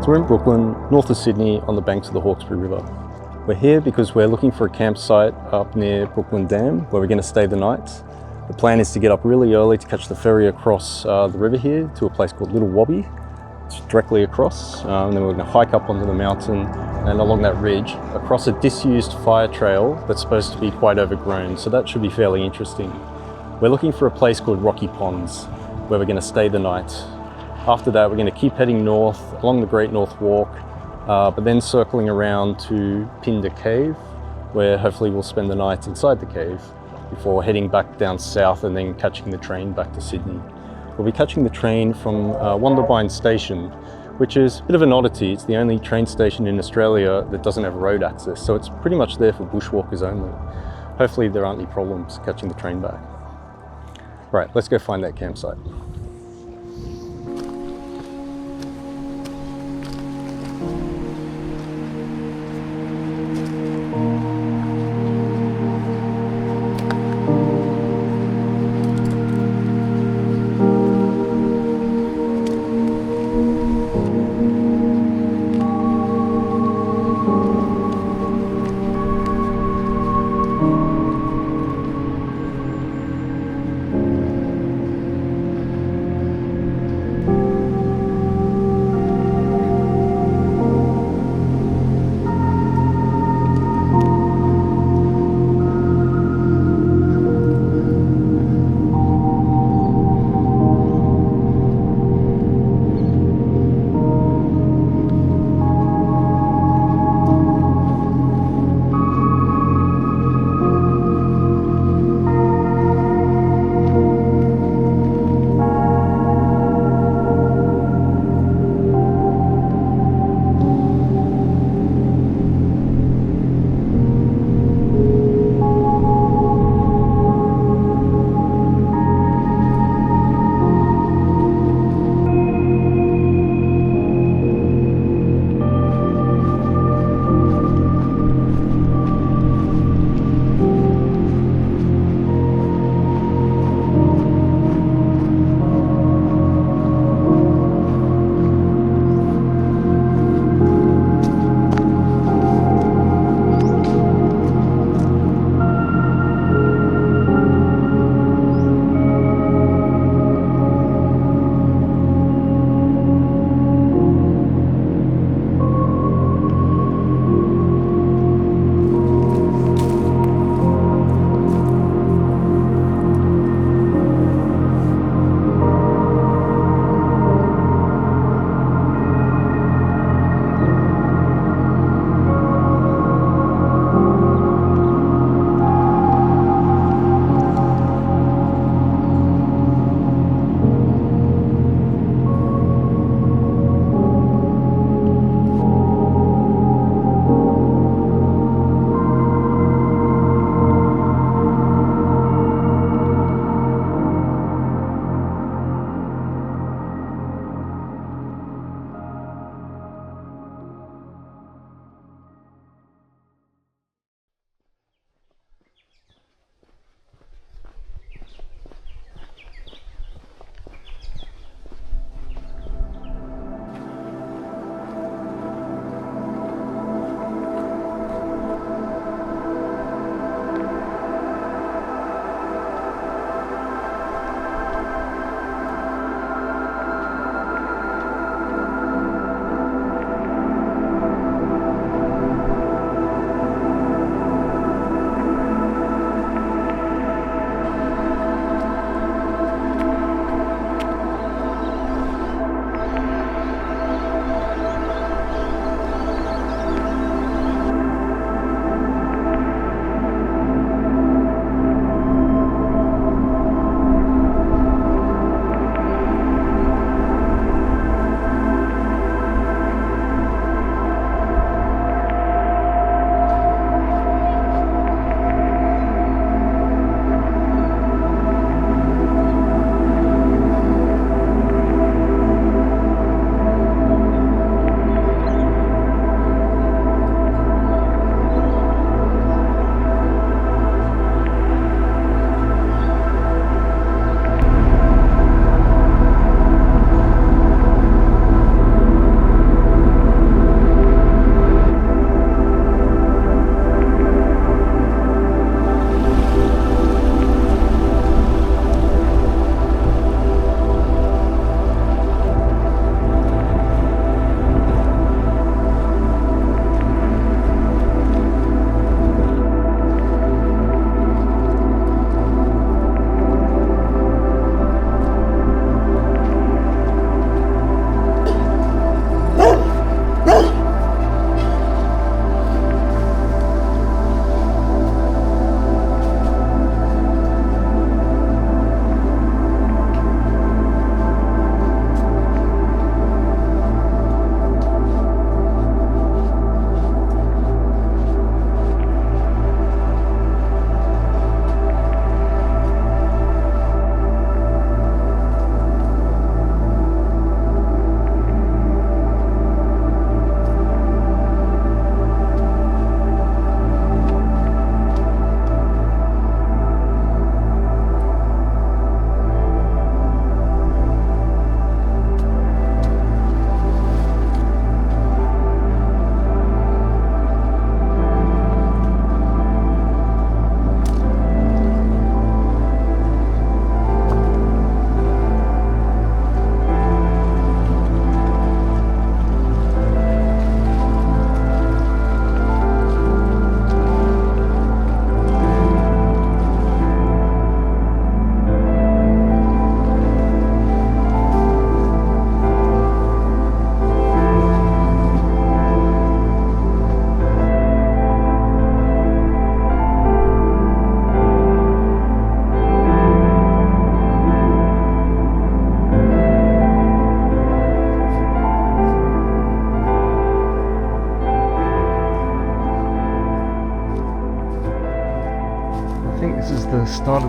So we're in Brooklyn, north of Sydney, on the banks of the Hawkesbury River. We're here because we're looking for a campsite up near Brooklyn Dam where we're going to stay the night. The plan is to get up really early to catch the ferry across the river here to a place called Little Wobby. It's directly across, and then we're going to hike up onto the mountain and along that ridge across a disused fire trail that's supposed to be quite overgrown, so that should be fairly interesting. We're looking for a place called Rocky Ponds where we're going to stay the night. After that, we're going to keep heading north along the Great North Walk, but then circling around to Pindar Cave, where hopefully we'll spend the night inside the cave before heading back down south and then catching the train back to Sydney. We'll be catching the train from Wondabyne Station, which is a bit of an oddity. It's the only train station in Australia that doesn't have road access, so it's pretty much there for bushwalkers only. Hopefully there aren't any problems catching the train back. Right, let's go find that campsite.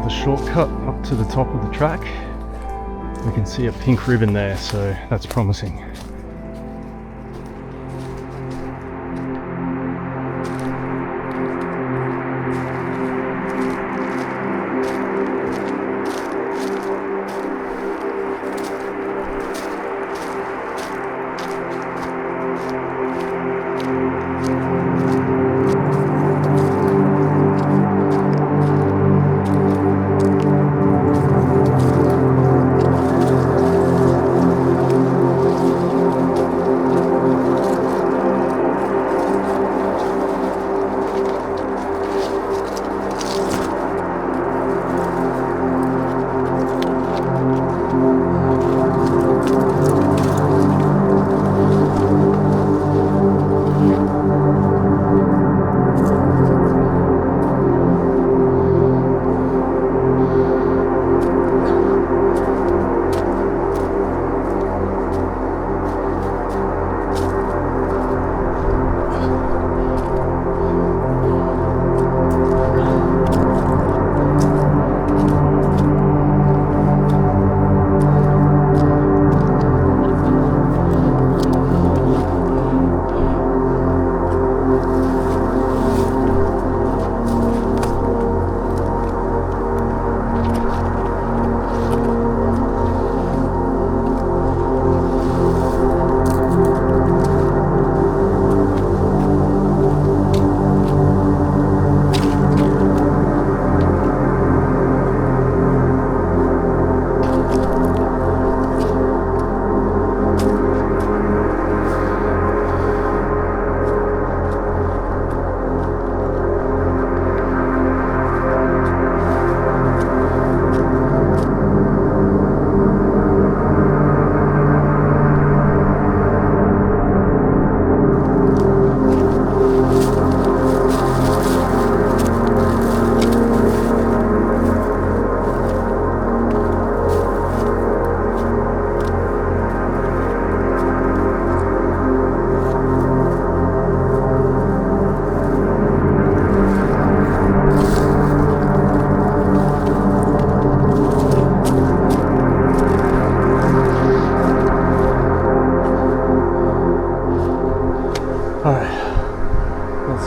a shortcut up to the top of the track. We can see a pink ribbon there, so that's promising.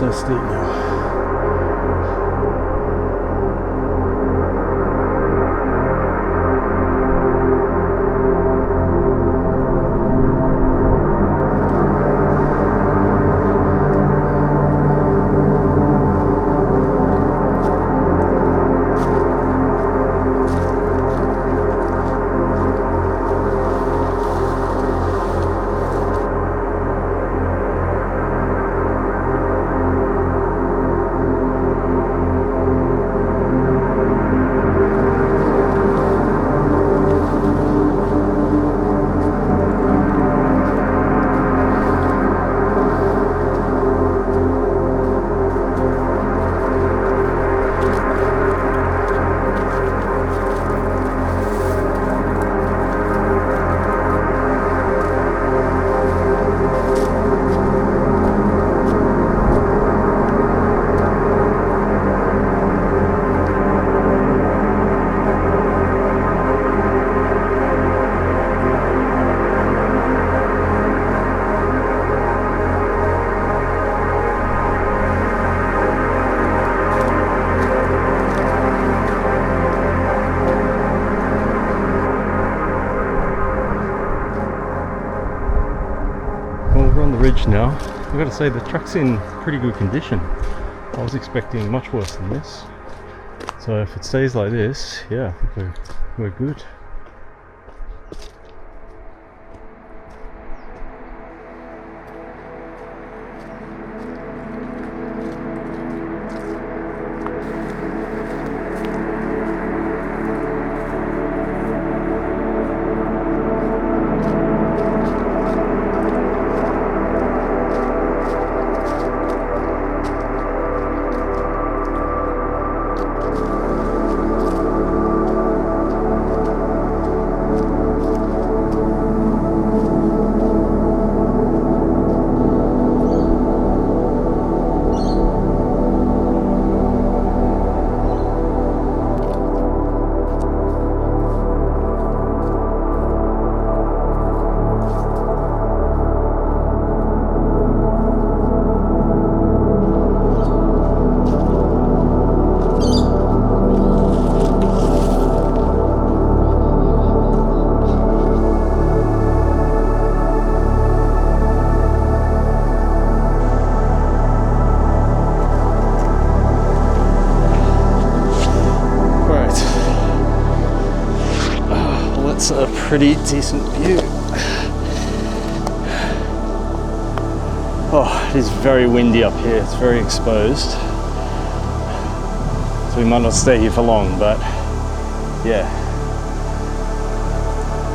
so steep now. Ridge now. I've got to say the truck's in pretty good condition. I was expecting much worse than this. So if it stays like this, yeah, I think we're good. That's a pretty decent view. Oh, it is very windy up here. It's very exposed. So we might not stay here for long, but yeah.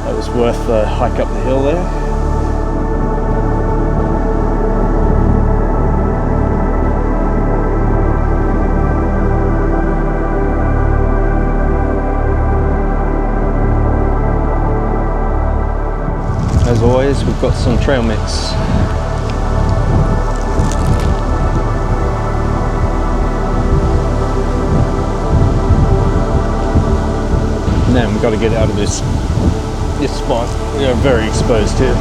That was worth the hike up the hill there. As always, we've got some trail mix. And then we've got to get out of this spot. We are very exposed here.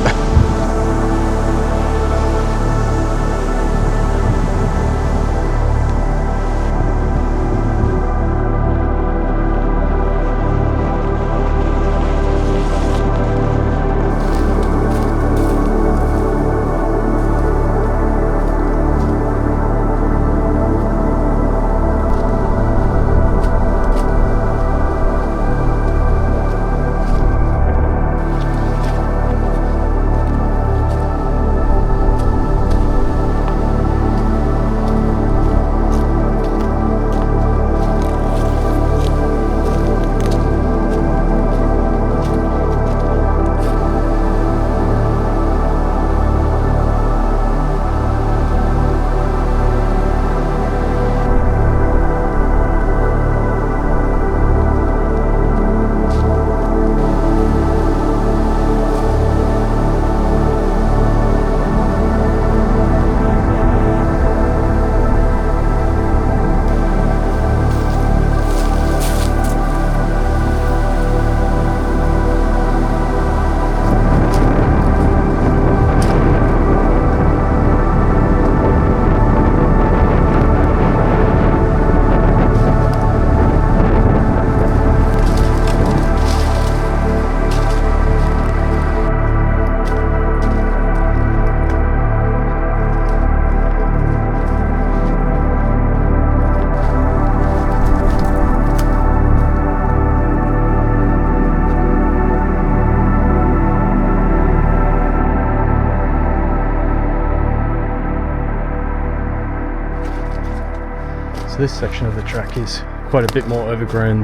So this section of the track is quite a bit more overgrown.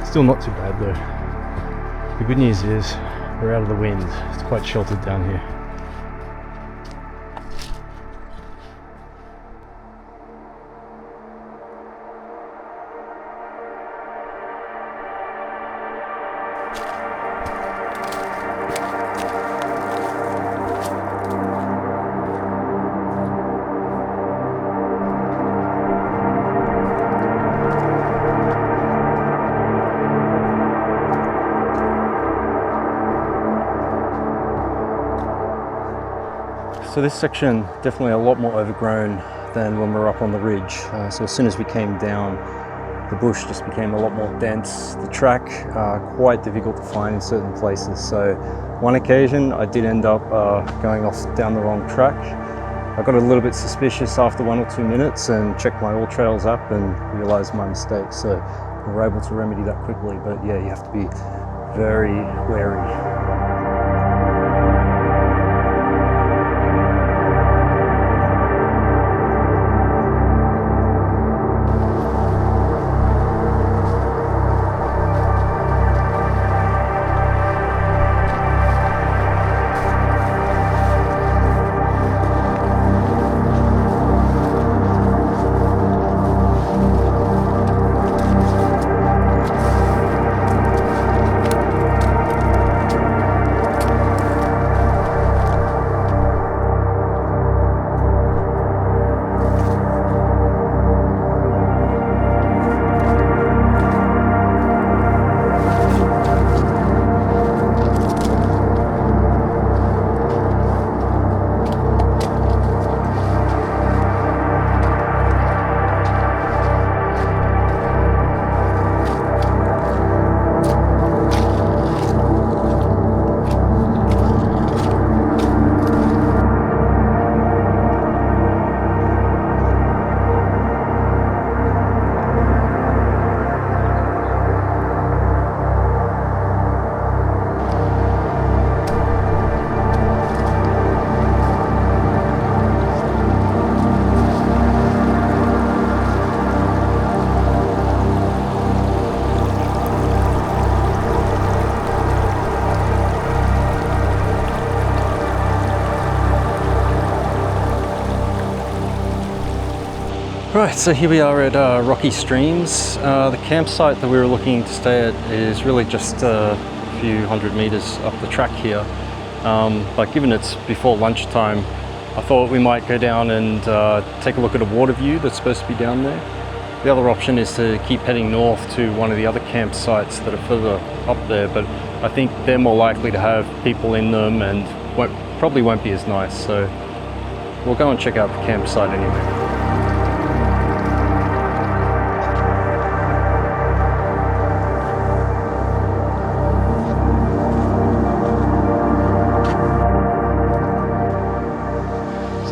Still not too bad though. The good news is we're out of the wind. It's quite sheltered down here. So this section definitely a lot more overgrown than when we were up on the ridge. So as soon as we came down, the bush just became a lot more dense. The track quite difficult to find in certain places. So one occasion I did end up going off down the wrong track. I got a little bit suspicious after 1 or 2 minutes and checked my All Trails app and realized my mistake. So we were able to remedy that quickly. But yeah, you have to be very wary. Alright, so here we are at Rocky Streams. The campsite that we were looking to stay at is really just a few hundred meters up the track here. But given it's before lunchtime, I thought we might go down and take a look at a water view that's supposed to be down there. The other option is to keep heading north to one of the other campsites that are further up there, but I think they're more likely to have people in them and probably won't be as nice, so we'll go and check out the campsite anyway.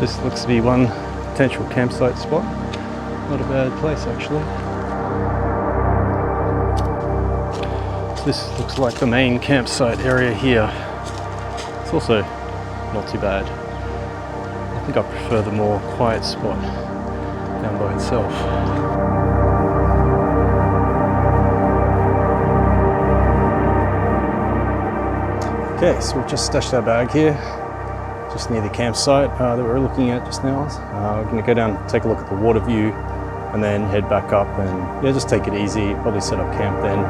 This looks to be one potential campsite spot. Not a bad place actually. So this looks like the main campsite area here. It's also not too bad. I think I prefer the more quiet spot down by itself. Okay, so we've just stashed our bag here, just near the campsite that we were looking at just now. We're going to go down, take a look at the water view, and then head back up and just take it easy, probably set up camp then.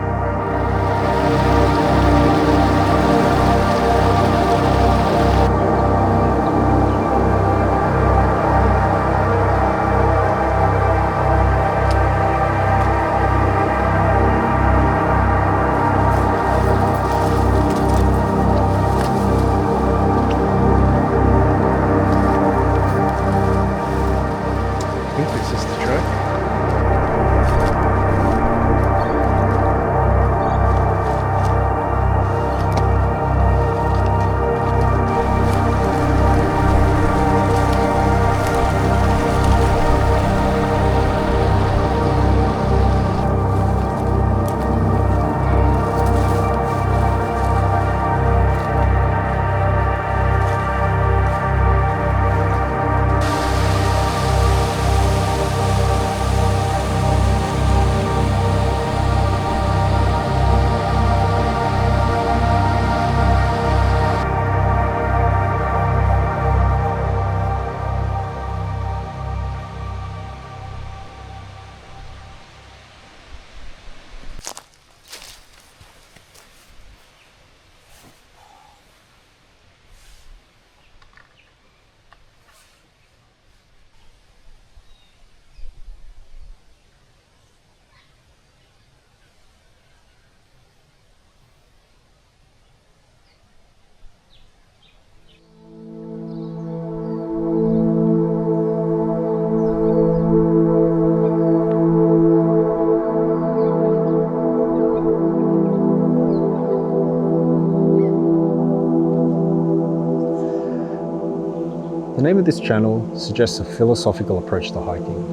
The name of this channel suggests a philosophical approach to hiking,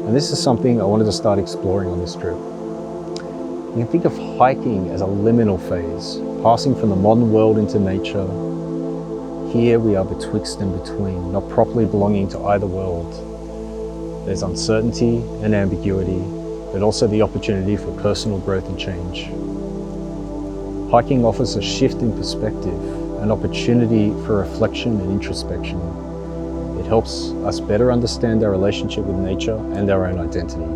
and this is something I wanted to start exploring on this trip. You can think of hiking as a liminal phase, passing from the modern world into nature. Here we are betwixt and between, not properly belonging to either world. There's uncertainty and ambiguity, but also the opportunity for personal growth and change. Hiking offers a shift in perspective, an opportunity for reflection and introspection. It helps us better understand our relationship with nature and our own identity.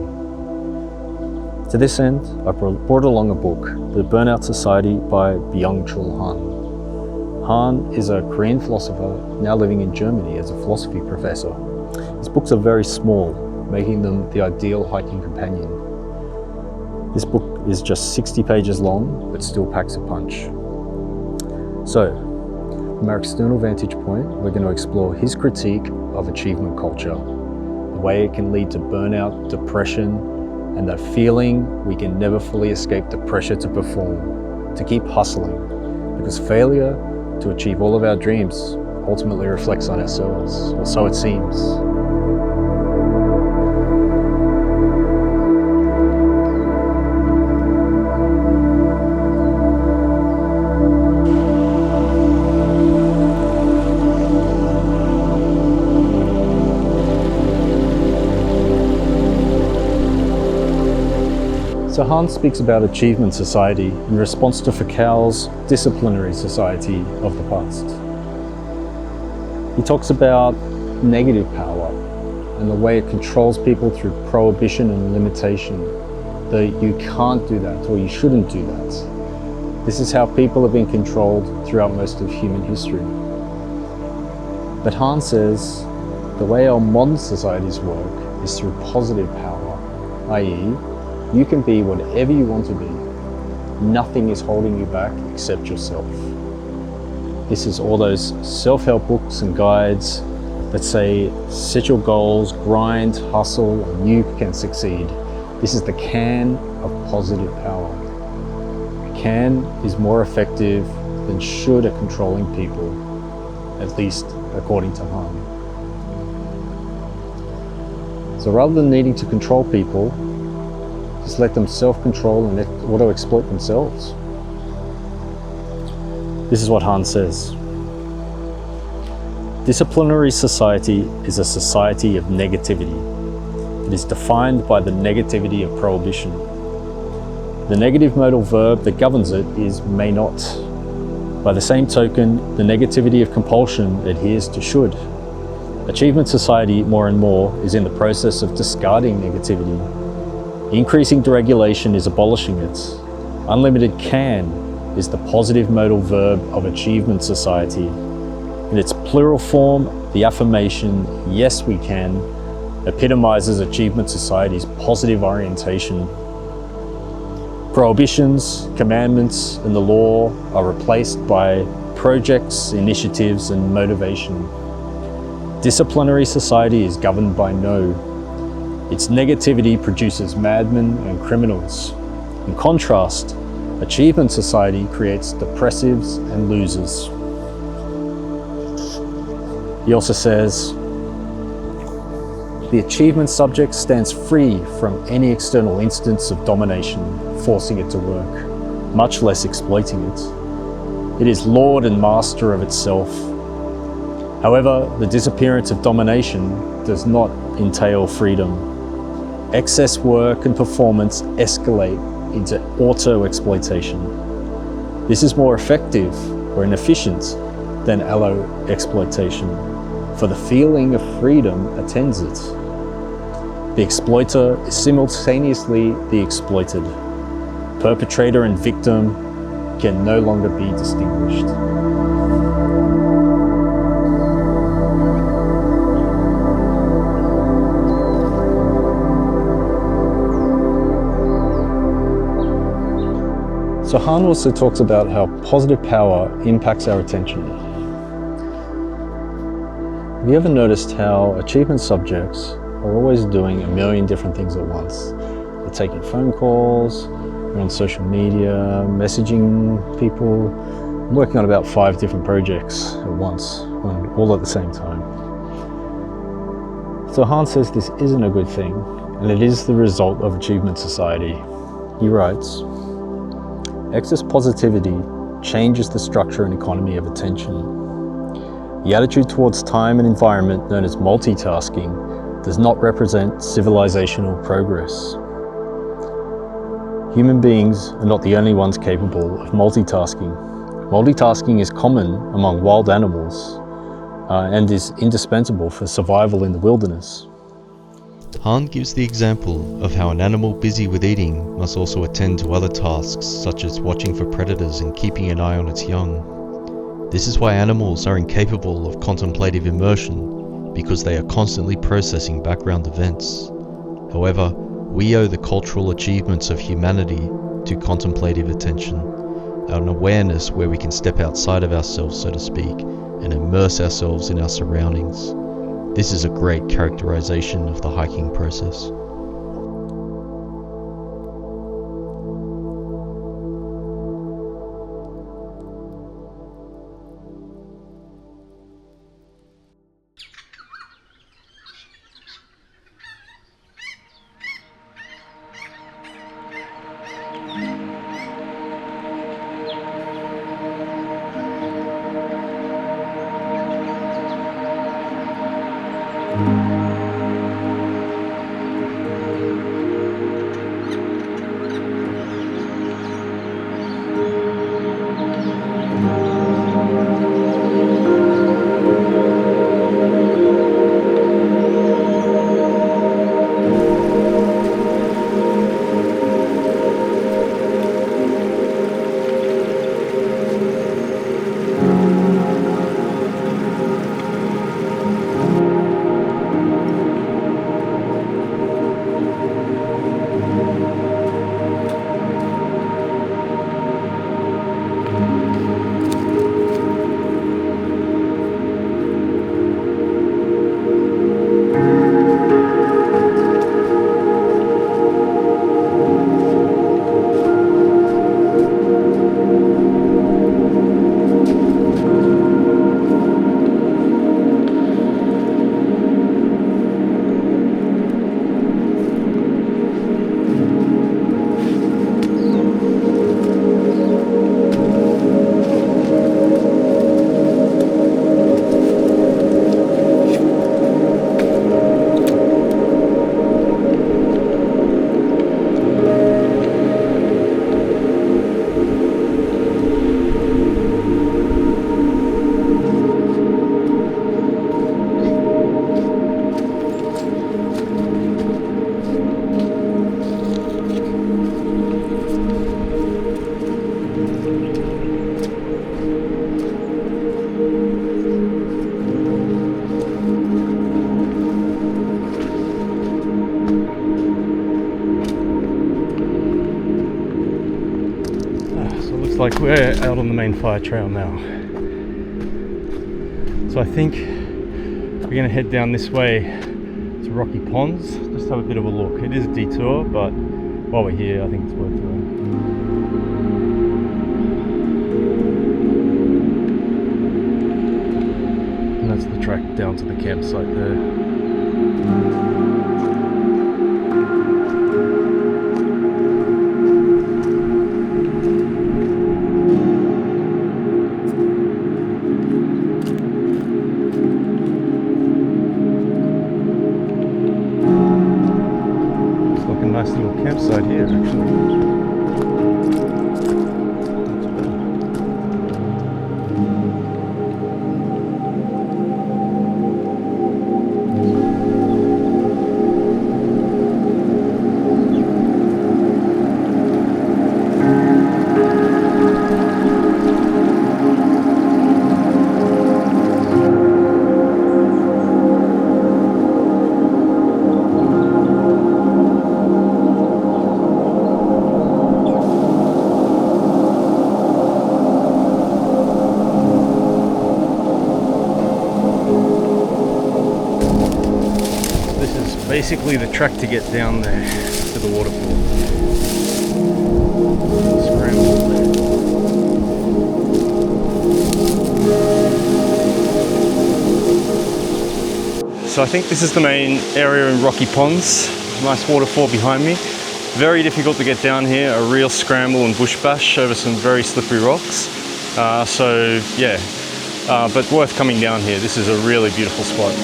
To this end, I brought along a book, The Burnout Society by Byung-Chul Han. Han is a Korean philosopher now living in Germany as a philosophy professor. His books are very small, making them the ideal hiking companion. This book is just 60 pages long, but still packs a punch. So, from our external vantage point, we're going to explore his critique of achievement culture, the way it can lead to burnout, depression, and that feeling we can never fully escape the pressure to perform, to keep hustling, because failure to achieve all of our dreams ultimately reflects on ourselves, or so it seems. So Han speaks about achievement society in response to Foucault's disciplinary society of the past. He talks about negative power, and the way it controls people through prohibition and limitation. That you can't do that, or you shouldn't do that. This is how people have been controlled throughout most of human history. But Han says the way our modern societies work is through positive power, i.e., you can be whatever you want to be. Nothing is holding you back except yourself. This is all those self-help books and guides that say, set your goals, grind, hustle, and you can succeed. This is the can of positive power. Can is more effective than should at controlling people, at least according to Han. So rather than needing to control people, just let them self-control and auto-exploit themselves. This is what Han says. Disciplinary society is a society of negativity. It is defined by the negativity of prohibition. The negative modal verb that governs it is may not. By the same token, the negativity of compulsion adheres to should. Achievement society, more and more, is in the process of discarding negativity. Increasing deregulation is abolishing it. Unlimited can is the positive modal verb of achievement society. In its plural form, the affirmation, yes we can, epitomizes achievement society's positive orientation. Prohibitions, commandments, and the law are replaced by projects, initiatives, and motivation. Disciplinary society is governed by no. Its negativity produces madmen and criminals. In contrast, achievement society creates depressives and losers. He also says, the achievement subject stands free from any external instance of domination, forcing it to work, much less exploiting it. It is lord and master of itself. However, the disappearance of domination does not entail freedom. Excess work and performance escalate into auto-exploitation. This is more effective or inefficient than allo-exploitation, for the feeling of freedom attends it. The exploiter is simultaneously the exploited. Perpetrator and victim can no longer be distinguished. So Han also talks about how positive power impacts our attention. Have you ever noticed how achievement subjects are always doing a million different things at once? They're taking phone calls, they're on social media, messaging people, working on about 5 different projects at once, all at the same time. So Han says this isn't a good thing, and it is the result of achievement society. He writes, excess positivity changes the structure and economy of attention. The attitude towards time and environment, known as multitasking, does not represent civilizational progress. Human beings are not the only ones capable of multitasking. Multitasking is common among wild animals and is indispensable for survival in the wilderness. Han gives the example of how an animal busy with eating must also attend to other tasks such as watching for predators and keeping an eye on its young. This is why animals are incapable of contemplative immersion, because they are constantly processing background events. However, we owe the cultural achievements of humanity to contemplative attention, an awareness where we can step outside of ourselves, so to speak, and immerse ourselves in our surroundings. This is a great characterization of the hiking process. like we're out on the main fire trail now. So I think we're gonna head down this way to Rocky Ponds, just have a bit of a look. It is a detour, but while we're here, I think it's worth doing. And that's the track down to the campsite there. Nice little campsite here, actually. Basically the track to get down there to the waterfall. Scramble. So I think this is the main area in Rocky Ponds. Nice waterfall behind me. Very difficult to get down here, a real scramble and bush bash over some very slippery rocks. But worth coming down here. This is a really beautiful spot.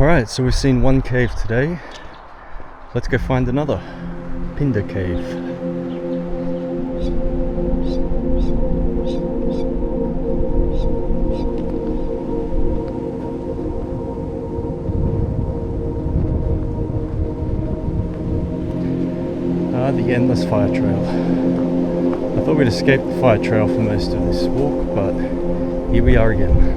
Alright, so we've seen one cave today. Let's go find another. Pindar Cave. The endless fire trail. I thought we'd escape the fire trail for most of this walk, but here we are again.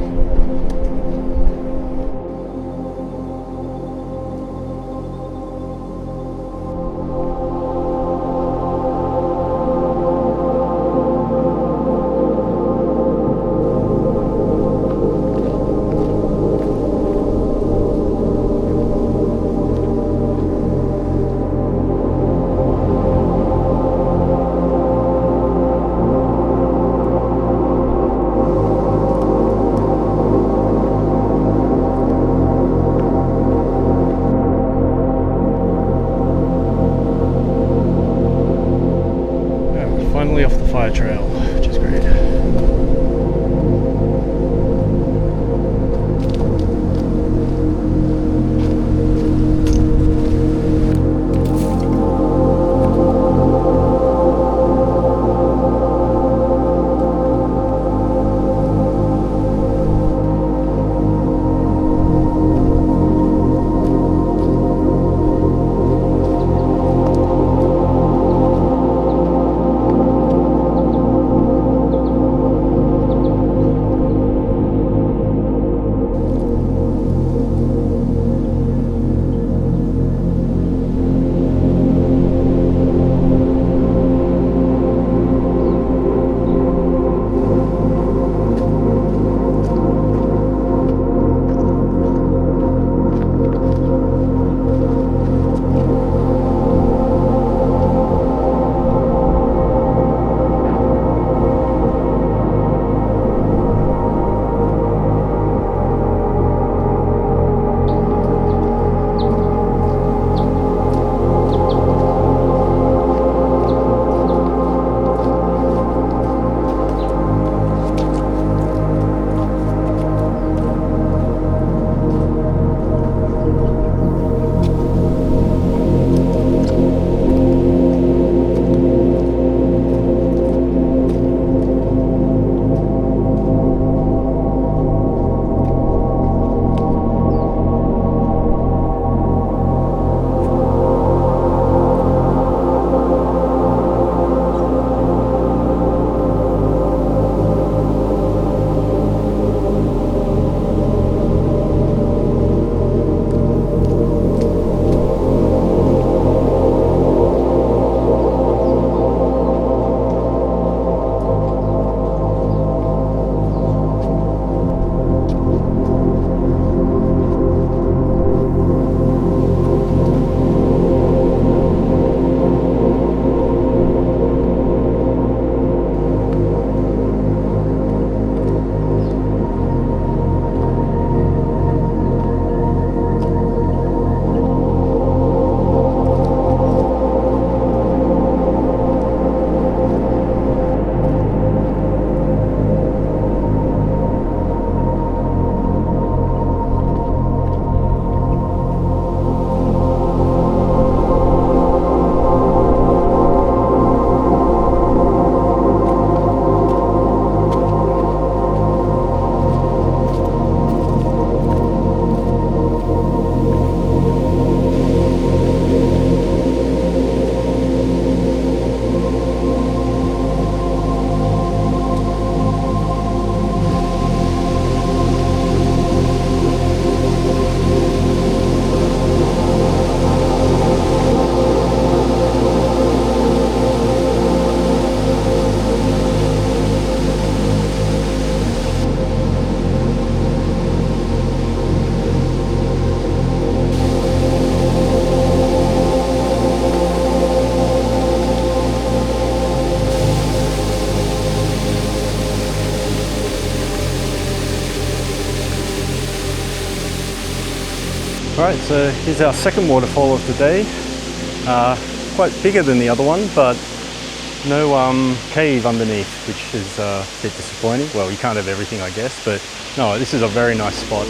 Off the fire trail, which is great. Alright, so here's our second waterfall of the day. Quite bigger than the other one, but no cave underneath, which is a bit disappointing. Well, you can't have everything, I guess, but no, this is a very nice spot.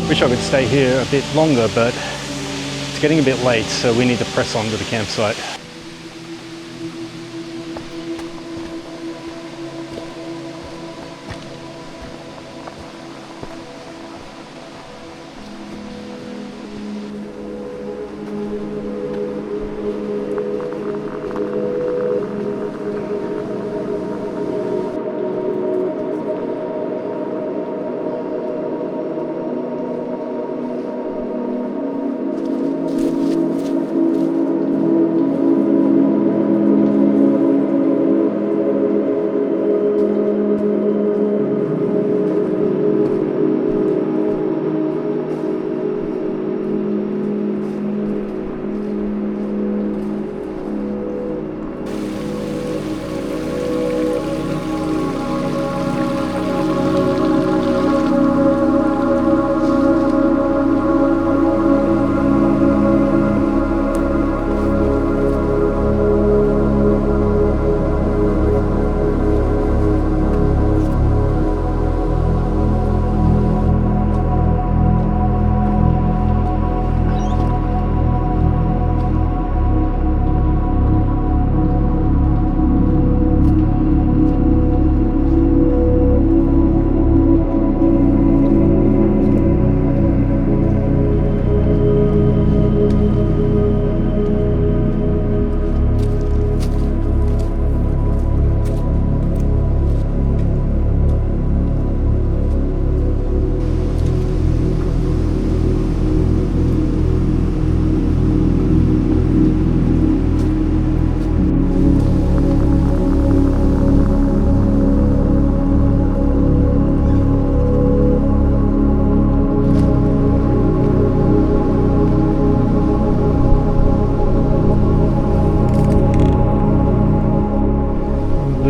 Wish I could stay here a bit longer, but it's getting a bit late, so we need to press on to the campsite.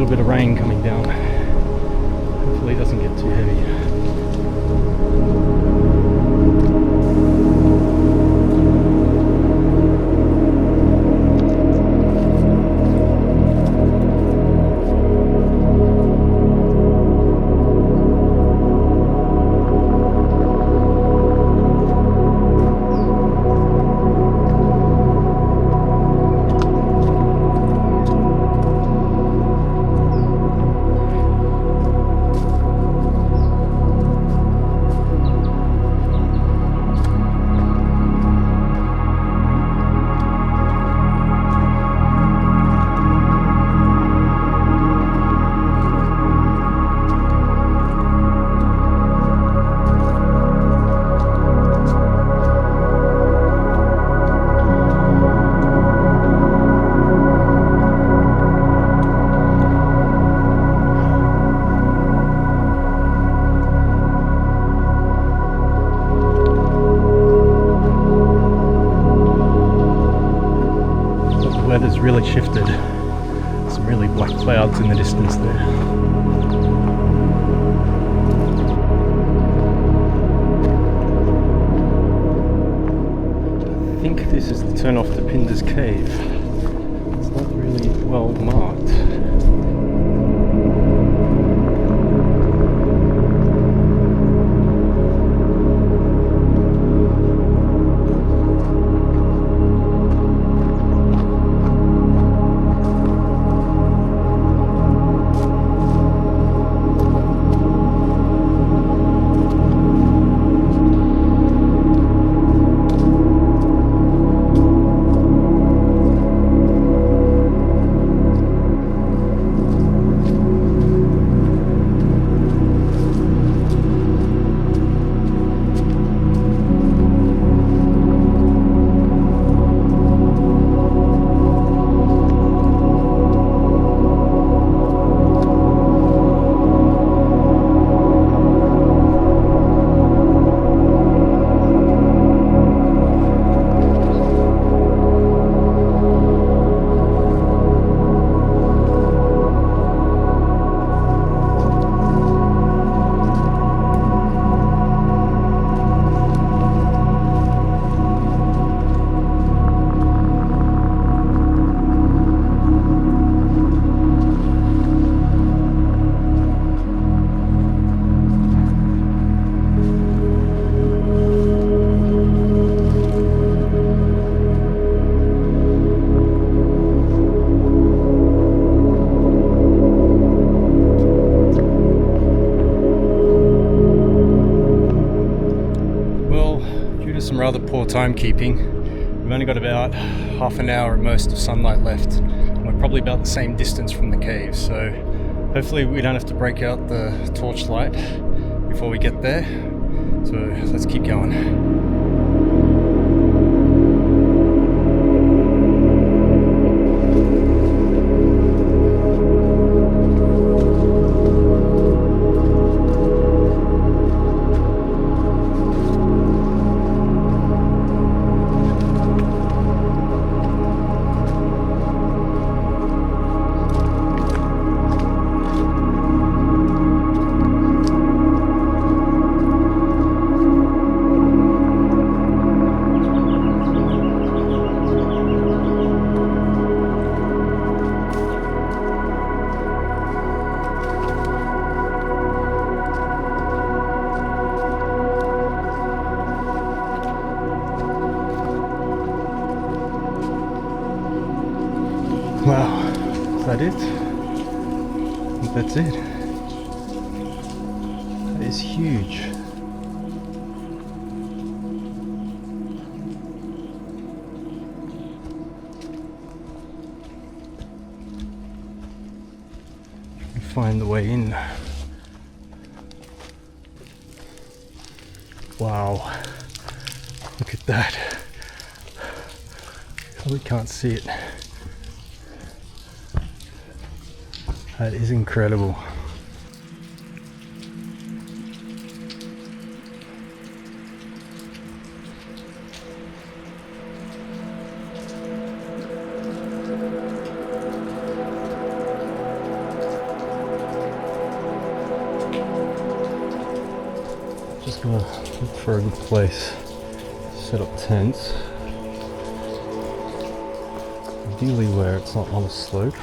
Bit of rain coming down. Hopefully it doesn't get too heavy. Weather's really shifted. Some really black clouds in the distance there. I think this is the turn off to Pindar Cave. It's not really well marked. poor timekeeping. We've only got about half an hour at most of sunlight left. We're probably about the same distance from the cave, so hopefully we don't have to break out the torchlight before we get there. So let's keep going. Wow, is that it? I think that's it. That is huge. Let me find the way in. Wow, look at that. Probably can't see it. That is incredible. Just gonna look for a good place to set up tents. Ideally where it's not on a slope.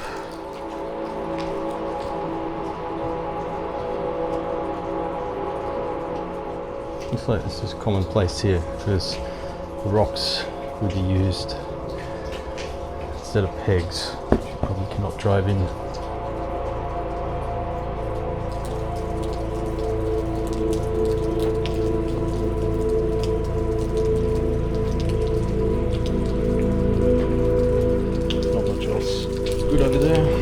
Looks like this is commonplace here because the rocks would be used instead of pegs, which you probably cannot drive in. Not much else good over there.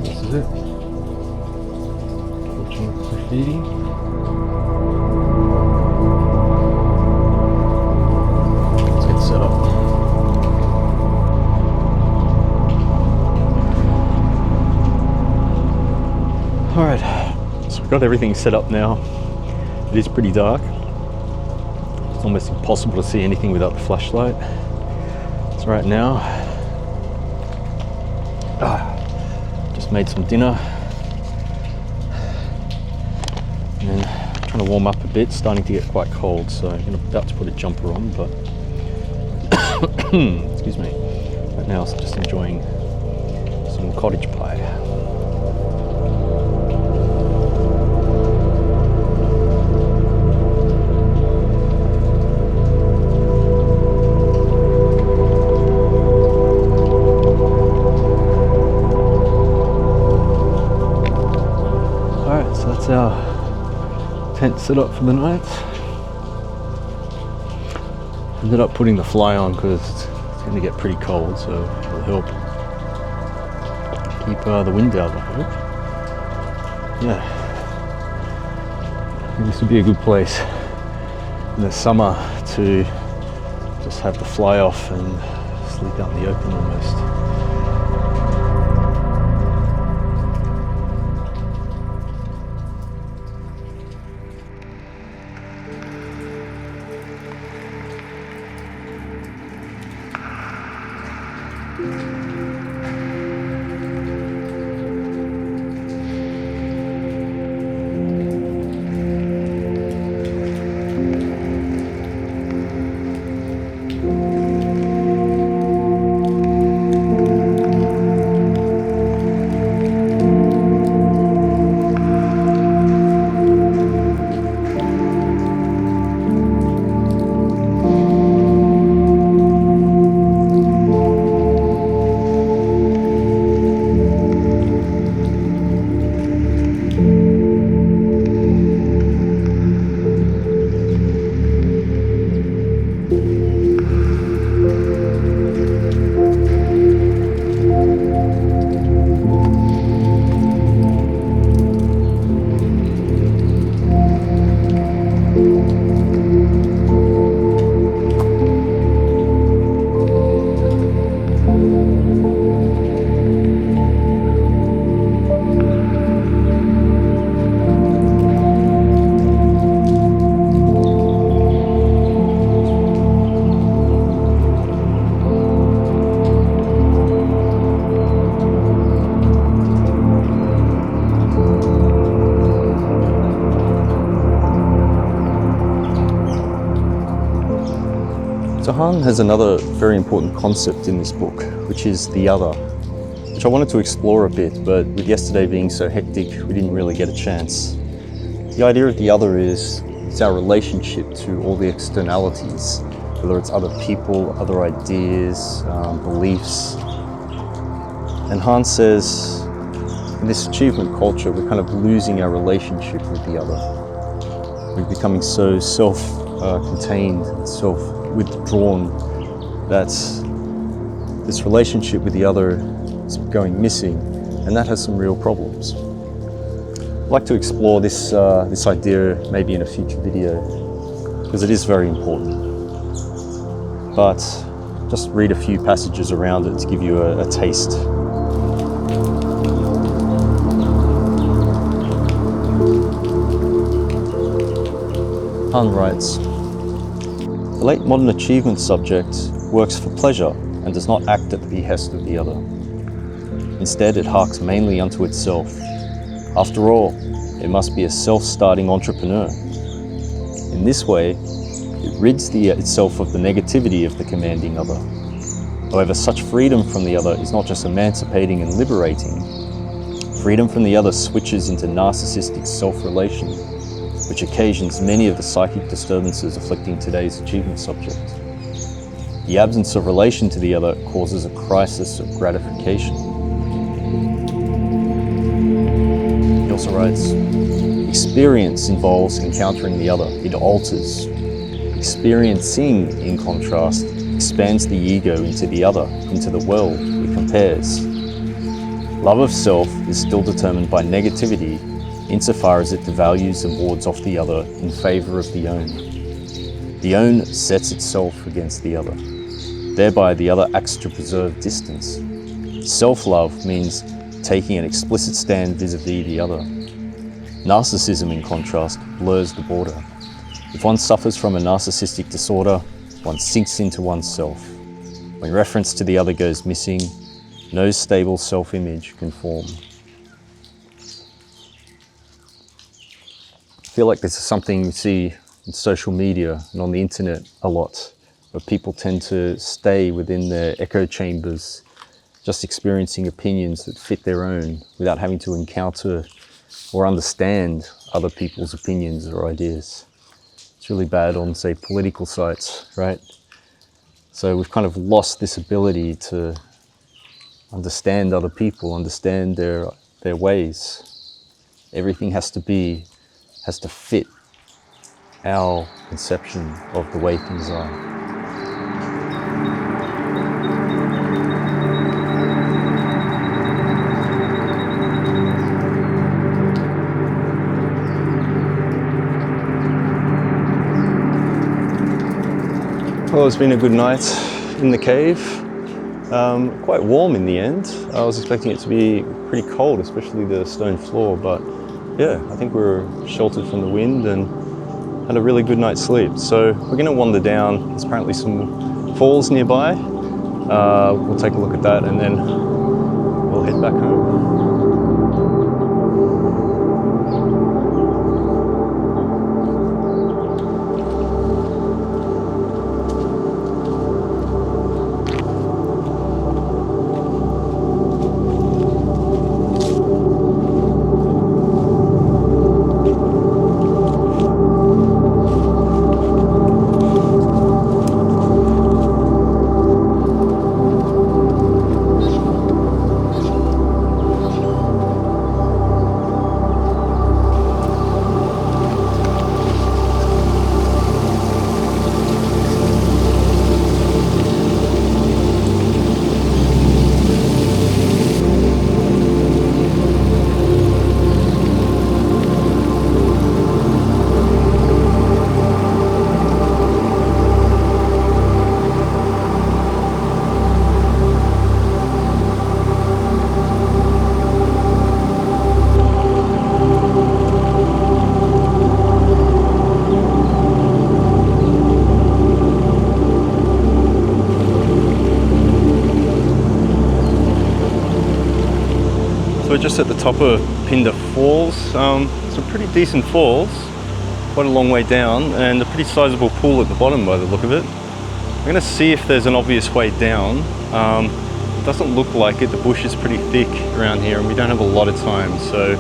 This is it. Watching graffiti. Let's get set up. Alright, so we've got everything set up now. It is pretty dark. It's almost impossible to see anything without the flashlight. So right now, just made some dinner and then trying to warm up a bit. Starting to get quite cold, so I'm about to put a jumper on, but excuse me. Right now I'm just enjoying some cottage pie. That's our tent set up for the night. Ended up putting the fly on because it's going to get pretty cold, so it'll help keep the wind out, I hope. Yeah, I think this would be a good place in the summer to just have the fly off and sleep out in the open almost. Han has another very important concept in this book, which is the other, which I wanted to explore a bit, but with yesterday being so hectic, we didn't really get a chance. The idea of the other is it's our relationship to all the externalities, whether it's other people, other ideas, beliefs. And Han says, in this achievement culture, we're kind of losing our relationship with the other. We're becoming so self-contained and self-withdrawn that this relationship with the other is going missing, and that has some real problems. I'd like to explore this idea maybe in a future video, because it is very important. But just read a few passages around it to give you a taste. Han writes, "The late modern achievement subject works for pleasure and does not act at the behest of the other. Instead, it harks mainly unto itself. After all, it must be a self-starting entrepreneur. In this way, it rids itself of the negativity of the commanding other. However, such freedom from the other is not just emancipating and liberating. Freedom from the other switches into narcissistic self-relation, which occasions many of the psychic disturbances afflicting today's achievement subject. The absence of relation to the other causes a crisis of gratification." He also writes, "Experience involves encountering the other. It alters. Experiencing, in contrast, expands the ego into the other, into the world. It compares. Love of self is still determined by negativity insofar as it devalues and wards off the other in favor of the own. The own sets itself against the other. Thereby the other acts to preserve distance. Self-love means taking an explicit stand vis-a-vis the other. Narcissism, in contrast, blurs the border. If one suffers from a narcissistic disorder, one sinks into oneself. When reference to the other goes missing, no stable self-image can form." I feel like this is something you see in social media and on the internet a lot, where people tend to stay within their echo chambers, just experiencing opinions that fit their own without having to encounter or understand other people's opinions or ideas. It's really bad on, say, political sites, right? So we've kind of lost this ability to understand other people, understand their ways. Everything has to fit our conception of the way things are. Well, it's been a good night in the cave. Quite warm in the end. I was expecting it to be pretty cold, especially the stone floor, but yeah, I think we were sheltered from the wind and had a really good night's sleep. So we're going to wander down. There's apparently some falls nearby. We'll take a look at that and then we'll head back home. So we're just at the top of Pindar Falls. Some pretty decent falls, quite a long way down, and a pretty sizable pool at the bottom by the look of it. I'm gonna see if there's an obvious way down. It doesn't look like it. The bush is pretty thick around here and we don't have a lot of time. So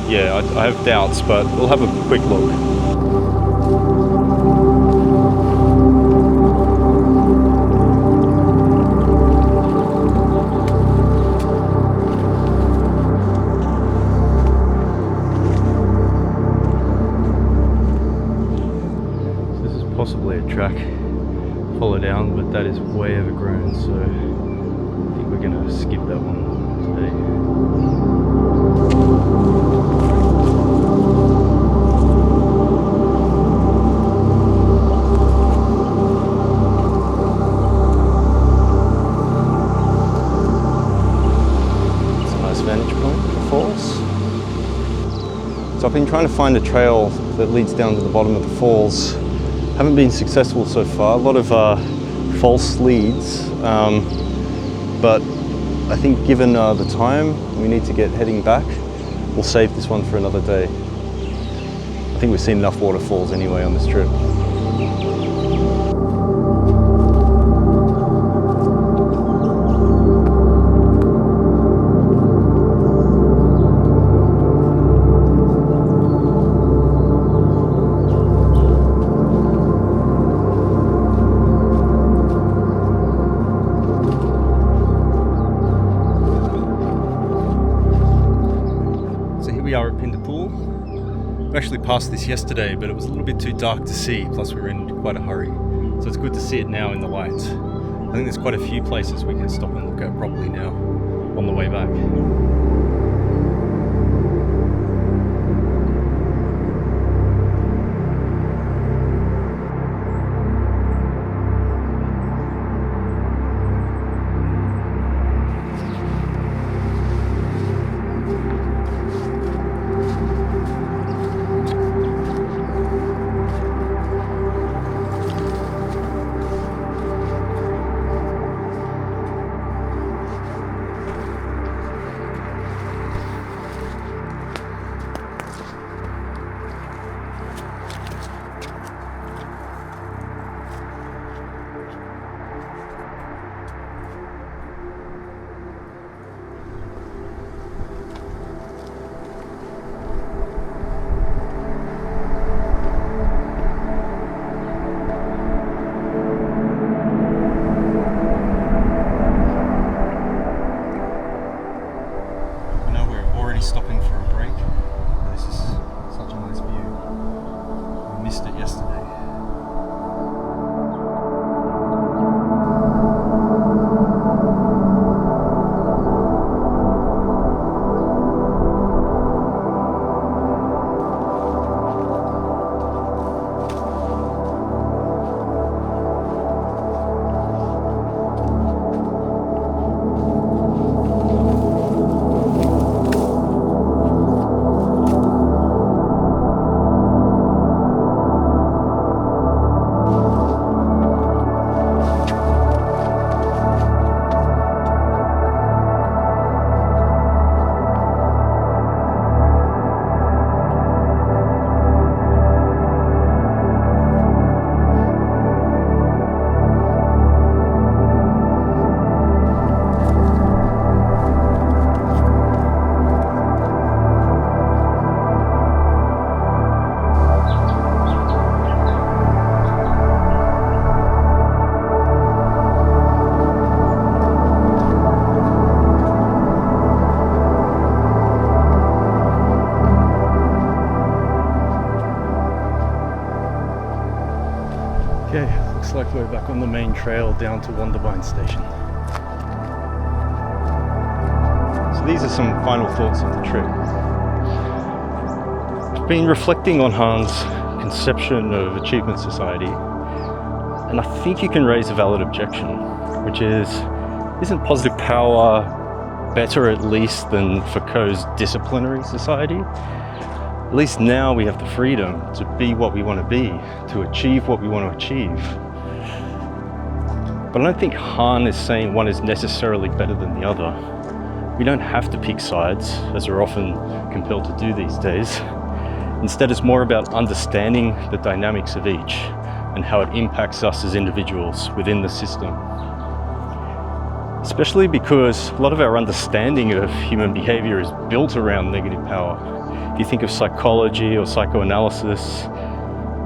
yeah, I have doubts, but we'll have a quick look. Possibly a track, follow down, but that is way overgrown, so I think we're gonna skip that one today. It's a nice vantage point for the falls. So I've been trying to find a trail that leads down to the bottom of the falls. Haven't been successful so far. A lot of false leads, but I think given the time we need to get heading back, we'll save this one for another day. I think we've seen enough waterfalls anyway on this trip. We are at Pindar Pool. We actually passed this yesterday, but it was a little bit too dark to see, plus we were in quite a hurry. So it's good to see it now in the light. I think there's quite a few places we can stop and look at properly now on the way back. Stopping for a break. This is such a nice view. We missed it yesterday. Okay, looks like we're back on the main trail down to Wondabyne Station. So these are some final thoughts of the trip. I've been reflecting on Han's conception of achievement society, and I think you can raise a valid objection, which is, isn't positive power better at least than Foucault's disciplinary society? At least now we have the freedom to be what we want to be, to achieve what we want to achieve. But I don't think Han is saying one is necessarily better than the other. We don't have to pick sides, as we're often compelled to do these days. Instead, it's more about understanding the dynamics of each, and how it impacts us as individuals within the system. Especially because a lot of our understanding of human behavior is built around negative power. If you think of psychology or psychoanalysis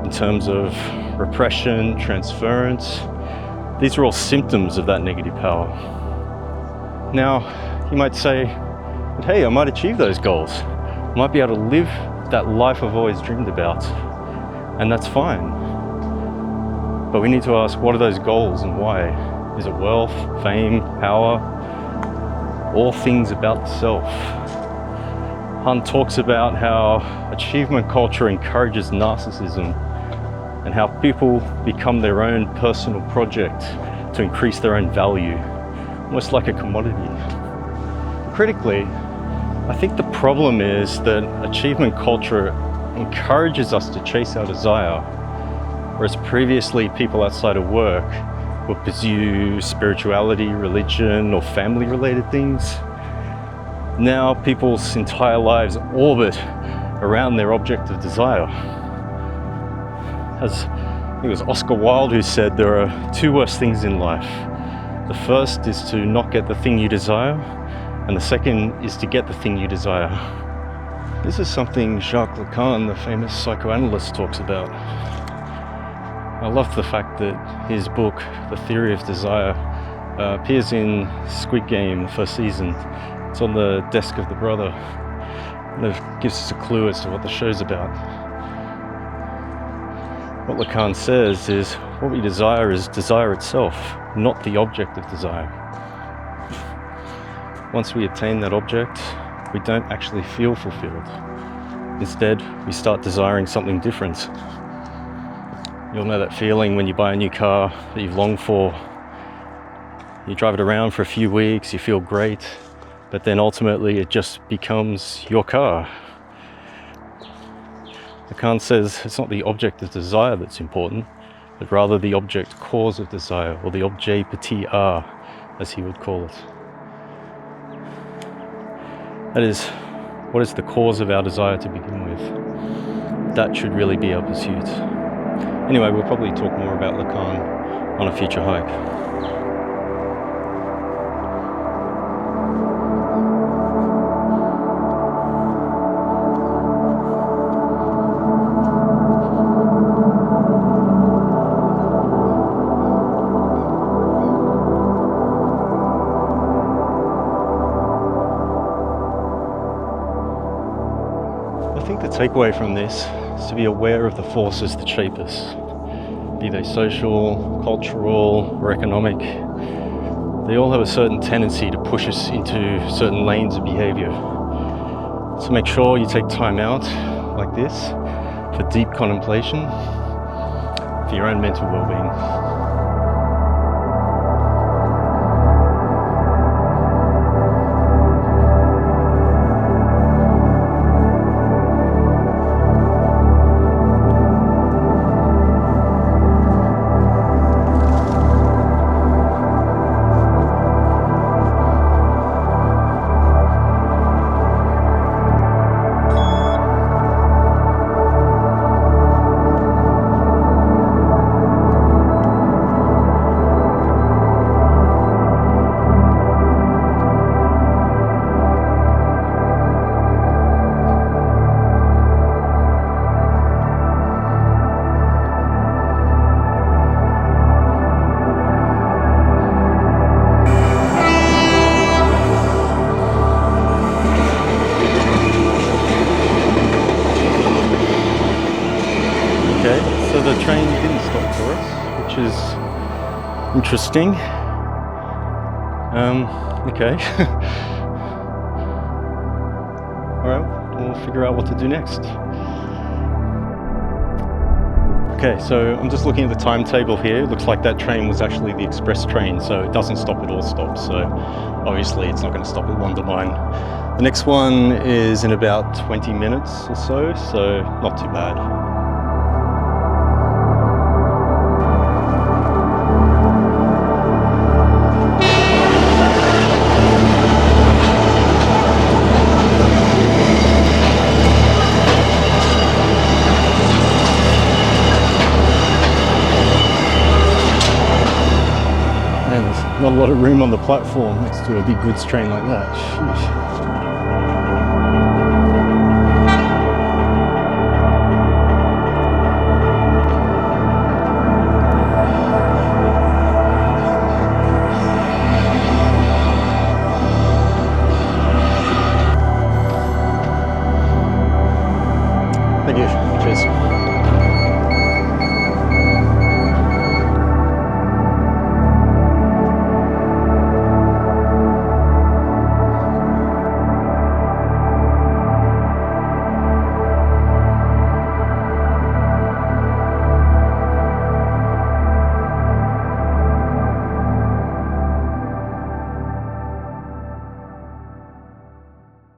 in terms of repression, transference, these are all symptoms of that negative power. Now, you might say, but hey, I might achieve those goals. I might be able to live that life I've always dreamed about, and that's fine. But we need to ask, what are those goals and why? Is it wealth, fame, power? All things about the self. Han talks about how achievement culture encourages narcissism and how people become their own personal project to increase their own value, almost like a commodity. Critically, I think the problem is that achievement culture encourages us to chase our desire, whereas previously people outside of work would pursue spirituality, religion, or family-related things. Now people's entire lives orbit around their object of desire. As I think it was Oscar Wilde who said, there are two worst things in life. The first is to not get the thing you desire, and the second is to get the thing you desire. This is something Jacques Lacan, the famous psychoanalyst, talks about. I love the fact that his book, The Theory of Desire, appears in Squid Game, the first season. It's on the desk of the brother, and it gives us a clue as to what the show's about. What Lacan says is, what we desire is desire itself, not the object of desire. Once we attain that object, we don't actually feel fulfilled. Instead, we start desiring something different. You'll know that feeling when you buy a new car that you've longed for. You drive it around for a few weeks, you feel great, but then ultimately it just becomes your car. Lacan says it's not the object of desire that's important, but rather the object cause of desire, or the objet petit r, as he would call it. That is, what is the cause of our desire to begin with? That should really be our pursuit. Anyway, we'll probably talk more about Lacan on a future hike. I think the takeaway from this is to be aware of the forces that shape us, be they social, cultural, or economic. They all have a certain tendency to push us into certain lanes of behavior. So make sure you take time out like this for deep contemplation, for your own mental well-being. So the train didn't stop for us, which is interesting. Okay. Alright, we'll figure out what to do next. Okay, so I'm just looking at the timetable here. It looks like that train was actually the express train, so it doesn't stop at all stops. So obviously it's not going to stop at Wondabyne. The next one is in about 20 minutes or so not too bad. lot of room on the platform next to a big goods train like that. Sheesh. Thank you. Cheers.